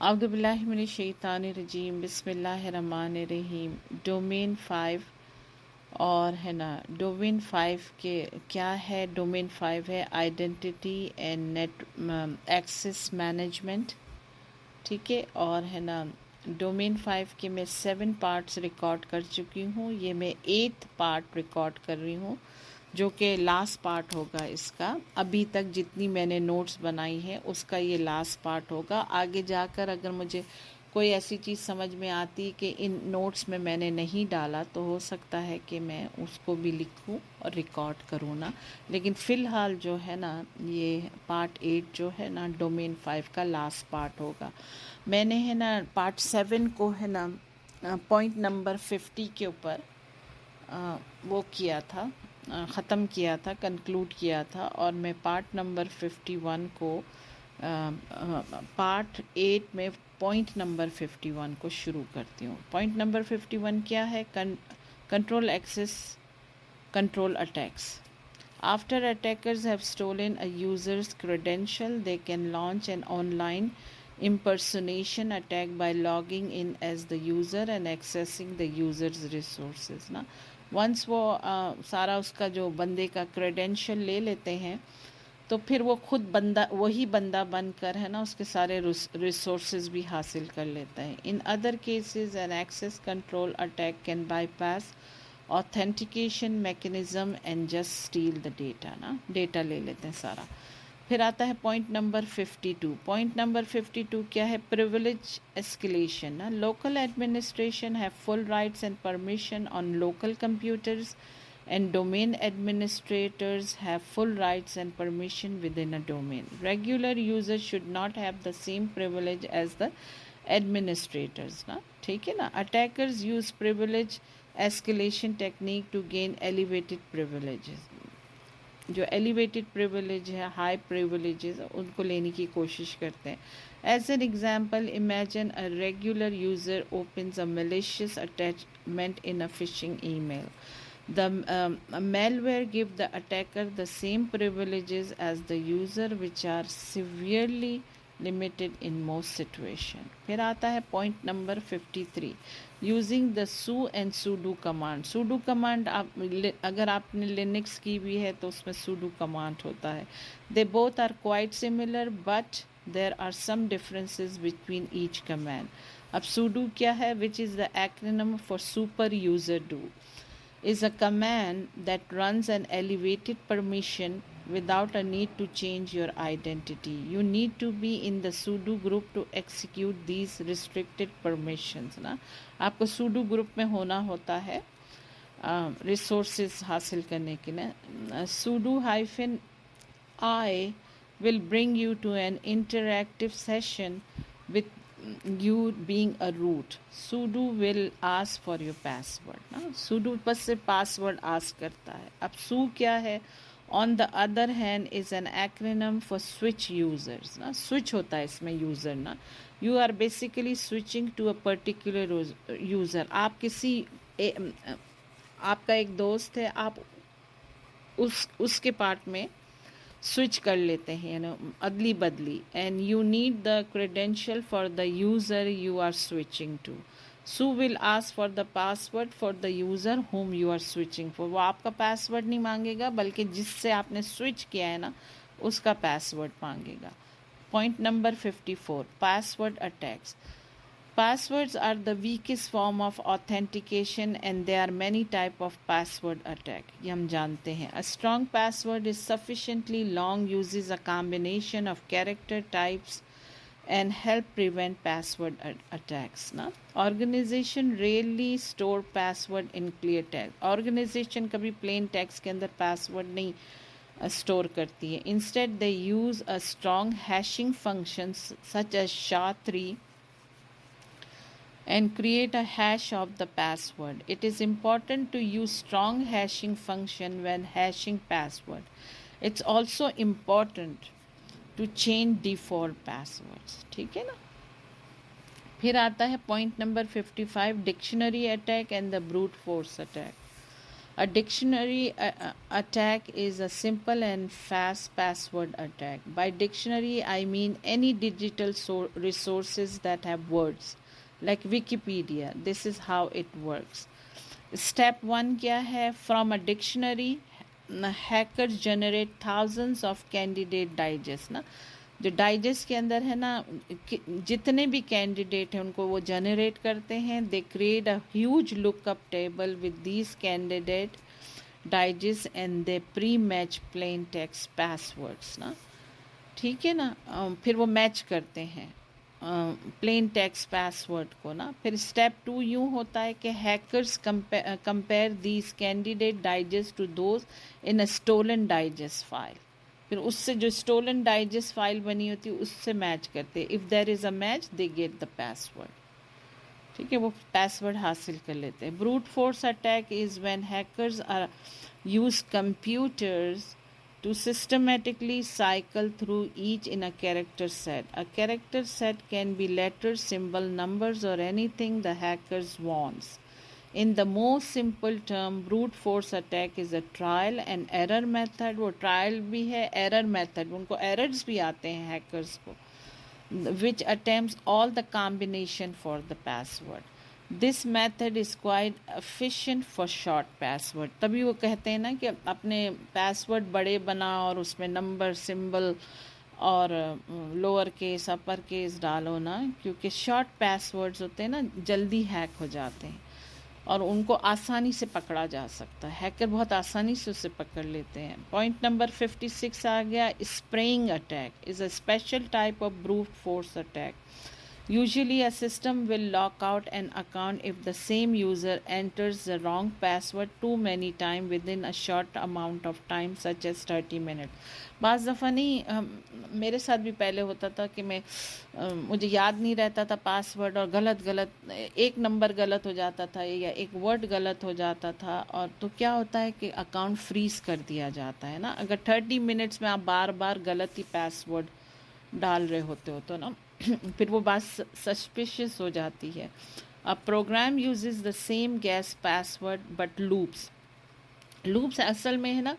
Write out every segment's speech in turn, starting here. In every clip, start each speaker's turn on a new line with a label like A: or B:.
A: औज़ु बिल्लाहि मिनश शैतानिर रजीम बिस्मिल्लाहिर रहमानिर रहीम। डोमेन 5 और है ना, डोमेन 5 के क्या है? डोमेन 5 है identity and net access management. ठीक है, और है ना, डोमेन 5 के मैं 7 पार्ट्स रिकॉर्ड कर चुकी हूँ। ये मैं 8th पार्ट रिकॉर्ड कर रही हूँ, जो कि लास्ट पार्ट होगा इसका। अभी तक जितनी मैंने नोट्स बनाई है उसका ये लास्ट पार्ट होगा। आगे जाकर अगर मुझे कोई ऐसी चीज़ समझ में आती कि इन नोट्स में मैंने नहीं डाला, तो हो सकता है कि मैं उसको भी लिखूं और रिकॉर्ड करूं ना। लेकिन फ़िलहाल जो है ना, ये पार्ट 8 जो है ना, डोमेन 5 का लास्ट पार्ट होगा। मैंने है ना पार्ट 7 को है ना पॉइंट नंबर 50 के ऊपर वो किया था, ख़त्म किया था, कंक्लूड किया था। और मैं पार्ट नंबर 51 को पार्ट 8 में पॉइंट नंबर 51 को शुरू करती हूँ। पॉइंट नंबर 51 क्या है? Control access control attacks. After attackers have stolen a user's credential, they can launch an online impersonation attack by logging in as the user and accessing the user's resources ना। once वो सारा उसका जो बंदे का credential ले लेते हैं, तो फिर वो खुद बंदा, वही बंदा बनकर है ना, उसके सारे रिसोर्सेज भी हासिल कर लेता है। In other cases an access control attack can bypass authentication mechanism and just steal the data ना, डेटा ले लेते हैं सारा। फिर आता है पॉइंट नंबर 52। पॉइंट नंबर 52 क्या है? प्रिविलेज एस्केलेशन ना। Local administration have full rights and permission on local computers and domain administrators have full rights and permission within a domain. Regular users should not have the same privilege as the administrators ना। ठीक है ना। attackers use privilege escalation technique to gain elevated privileges। जो elevated privilege है, high privileges, उनको लेने की कोशिश करते हैं। As an example, imagine a regular user opens a malicious attachment in a phishing email. The malware give the attacker the same privileges as the user, which are severely limited in most situation। फिर आता है point number 53, using the su and sudo command. sudo command आप अगर आपने Linux की भी है तो उसमें sudo कमांड होता है। They both are quite similar but there are some differences between each command. अब sudo क्या है? Which is the acronym for super user do, is a command that runs an elevated permission without a need to change your identity. You need to be in the sudo group to execute these restricted permissions ना। आपको sudo group में होना होता है resources हासिल करने के लिए। sudo hyphen I will bring you to an interactive session with you being a root. sudo will ask for your password ना। sudo बस से पासवर्ड आस्क करता है। अब su क्या है? on the other hand is an acronym for switch users ना। switch होता है इसमें यूज़र ना। you are basically switching to a particular user। आप किसी आपका एक दोस्त है, आप उसके पार्ट में स्विच कर लेते हैं ना, अदली बदली। And you need the credential for the user you are switching to. Su will ask for the password for the user whom you are switching for. वो आपका पासवर्ड नहीं मांगेगा, बल्कि जिससे आपने स्विच किया है ना, उसका पासवर्ड मांगेगा। Point number 54, password attacks. Passwords are the weakest form of authentication and there are many type of password attack। ये हम जानते हैं। A strong password is sufficiently long, uses a combination of character types and help prevent password attacks ना। Organization rarely store password in clear text। Organization कभी plain text के अंदर password नहीं store करती है। Instead they use a strong hashing functions such as SHA-3 and create a hash of the password. It is important to use strong hashing function when hashing password. It's also important to change default passwords। ठीक है ना। फिर आता है point number 55, dictionary attack and the brute force attack. A dictionary attack is a simple and fast password attack. By dictionary, I mean any digital resources that have words, like Wikipedia. This is how it works. Step 1 क्या है? From a dictionary, hackers generate thousands of candidate digest ना, जो digest के अंदर है ना, जितने भी कैंडिडेट हैं उनको वो जनरेट करते हैं. They create a huge lookup table with these candidate digest and they pre match plain text passwords ना, ठीक है ना. फिर वो मैच करते हैं प्लेन टेक्स्ट पासवर्ड को ना. फिर स्टेप 2 यूँ होता है कि hackers compare these candidate digest to those in a stolen digest file. फिर उससे जो स्टोलन डाइजेस्ट फाइल बनी होती है उससे मैच करते हैं. If there is a match they get the password, ठीक है, वो पासवर्ड हासिल कर लेते हैं. Brute force attack is when hackers are use computers to systematically cycle through each in a character set. A character set can be letters, symbol, numbers, or anything the hackers wants. In the most simple term, brute force attack is a trial and error method. वो trial भी है, error method, उनको errors भी आते हैं hackers को, which attempts all the combination for the password. This method is quite efficient for short password. तभी वो कहते हैं ना कि अपने पासवर्ड बड़े बना और उसमें नंबर, सिंबल और लोअर केस, अपर केस डालो ना, क्योंकि शॉर्ट पासवर्ड्स होते हैं ना जल्दी हैक हो जाते हैं और उनको आसानी से पकड़ा जा सकता है. हैकर बहुत आसानी से उसे पकड़ लेते हैं. पॉइंट नंबर 56 आ गया. Spraying attack is a special type of brute force attack. Usually, a system will lock out an account if the same user enters the wrong password too many times within a short amount of time, such as 30 minutes. बाज़ दफ़ा नहीं, मेरे साथ भी पहले होता था कि मुझे याद नहीं रहता था पासवर्ड और गलत एक नंबर गलत हो जाता था या एक वर्ड गलत हो जाता था, और तो क्या होता है कि अकाउंट फ्रीज़ कर दिया जाता है ना. अगर 30 मिनट्स में आप बार बार गलत ही पासवर्ड डाल रहे होते हो तो ना फिर वो बात सस्पिशियस हो जाती है. A program uses the same guess password but loops असल में है ना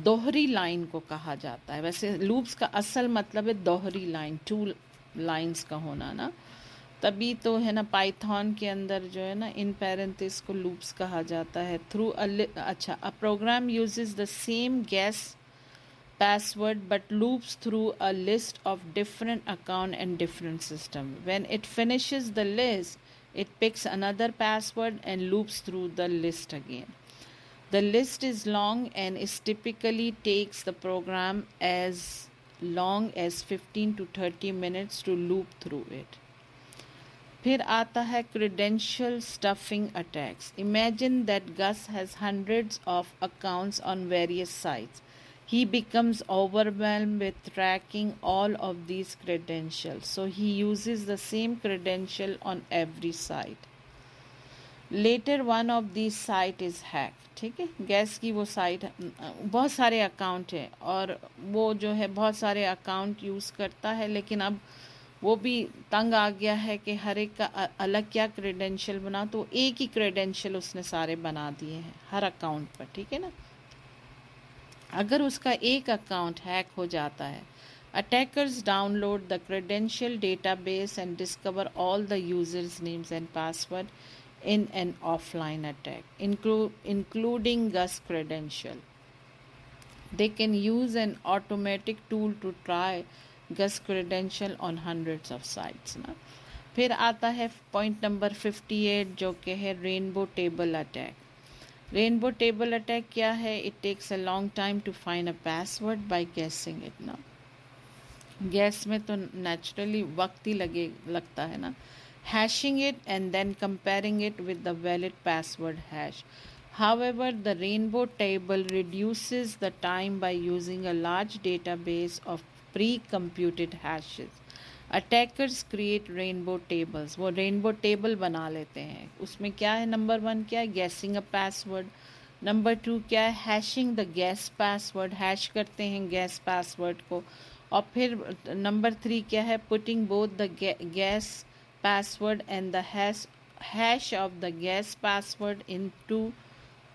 A: दोहरी लाइन को कहा जाता है. वैसे लूप्स का असल मतलब है दोहरी लाइन, 2 लाइंस का होना ना. तभी तो है ना पाइथन के अंदर जो है ना इन पैरेंथिस को लूप्स कहा जाता है. Through a program uses the same guess password but loops through a list of different account and different system. When it finishes the list, it picks another password and loops through the list again. The list is long and it typically takes the program as long as 15 to 30 minutes to loop through it. फिर आता है credential stuffing attacks. Imagine that Gus has hundreds of accounts on various sites. He becomes overwhelmed with tracking all of these credentials, so he uses the same credential on every site. Later one of these site is hacked. ठीक है, gas की वो site बहुत सारे account है और वो जो है बहुत सारे अकाउंट यूज़ करता है, लेकिन अब वो भी तंग आ गया है कि हर एक का अलग क्या क्रेडेंशियल बना, तो एक ही क्रेडेंशियल उसने सारे बना दिए हैं हर अकाउंट पर. ठीक है ना. अगर उसका एक अकाउंट हैक हो जाता है, attackers download the credential database and discover all the users names and password in an offline attack, including Gus credential. They can use an automatic tool to try Gus credential on hundreds of sites. ना फिर आता है point number 58 जो कि है rainbow table attack. Rainbow table attack क्या है? It takes a long time to find a password by guessing it. ना गैस में तो नेचुरली वक्त ही लगता है ना. Hashing it and then comparing it with the valid password hash. However, the rainbow table reduces the time by using a large database of pre-computed hashes. Attackers create rainbow tables. वो rainbow table बना लेते हैं. उसमें क्या है? Number 1 क्या है? Guessing a password. Number 2 क्या है? Hashing the guess password. Hash करते हैं guess password को. और फिर नंबर 3 क्या है? Putting both the guess password and the hash of the guess password into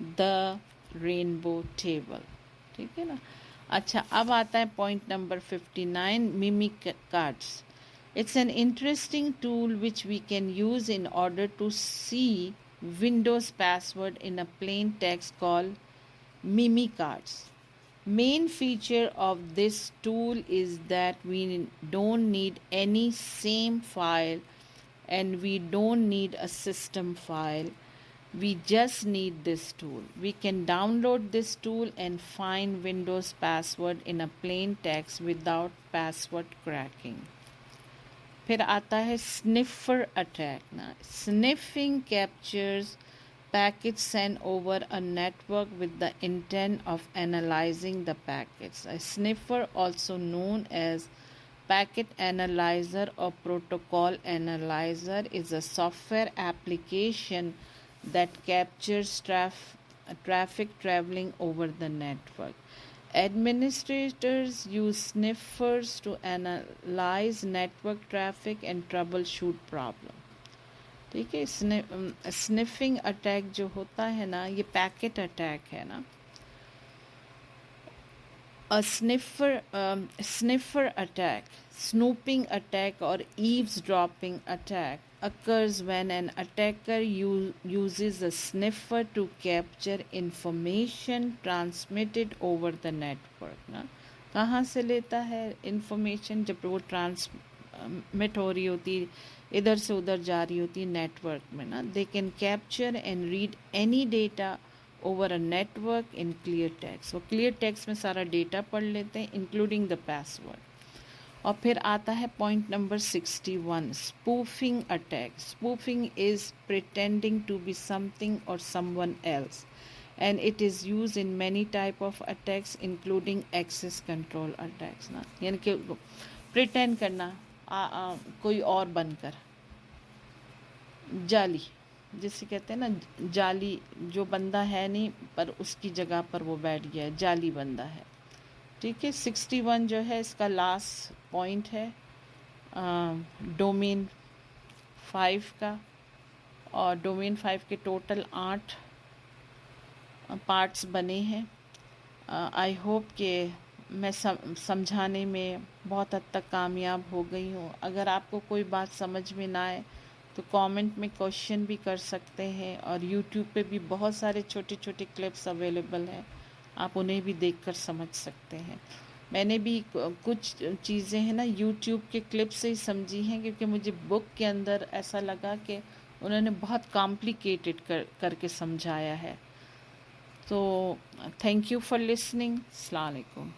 A: the rainbow table. ठीक है ना। अच्छा, अब आता है point number 59, Mimikatz. It's an interesting tool which we can use in order to see Windows password in a plain text call Mimicards. Main feature of this tool is that we don't need any same file and we don't need a system file. We just need this tool. We can download this tool and find Windows password in a plain text without password cracking. फिर आता है sniffer attack ना। Sniffing captures packets sent over a network with the intent of analyzing the packets. A sniffer, also known as packet analyzer or protocol analyzer, is a software application that captures traffic traveling over the network. Administrators use sniffers to analyze network traffic and troubleshoot problems. ठीक है। Sniffing attack जो होता है ना, ये packet attack है ना। अ sniffer attack, snooping attack और eavesdropping attack occurs when an attacker uses a sniffer to capture information transmitted over the network ना। कहाँ से लेता है इंफॉर्मेशन? जब वो ट्रांसमिट हो रही होती, इधर से उधर जा रही होती नेटवर्क में ना। They can capture and read any data over a network in clear text. वो क्लियर टेक्स्ट में सारा डेटा पढ़ लेते हैं इंक्लूडिंग द पासवर्ड। और फिर आता है point number 61, spoofing attack. Spoofing is pretending to be something और someone else and it is used in many type of attacks including access control attacks ना। यानी कि प्रिटेंड करना कोई और बनकर, जाली जिसे कहते हैं ना, जाली जो बंदा है नहीं पर उसकी जगह पर वो बैठ गया है, जाली बंदा है। ठीक है। 61 जो है इसका लास्ट पॉइंट है डोमेन 5 का। और डोमेन 5 के टोटल 8 पार्ट्स बने हैं। आई होप कि मैं समझाने में बहुत हद तक कामयाब हो गई हूँ। अगर आपको कोई बात समझ में ना आए तो कमेंट में क्वेश्चन भी कर सकते हैं। और यूट्यूब पे भी बहुत सारे छोटे छोटे क्लिप्स अवेलेबल हैं, आप उन्हें भी देखकर समझ सकते हैं। मैंने भी कुछ चीज़ें हैं ना यूट्यूब के क्लिप से ही समझी हैं, क्योंकि मुझे बुक के अंदर ऐसा लगा कि उन्होंने बहुत कॉम्प्लिकेटेड करके समझाया है। तो थैंक यू फॉर लिसनिंग। अस्सलाम वालेकुम।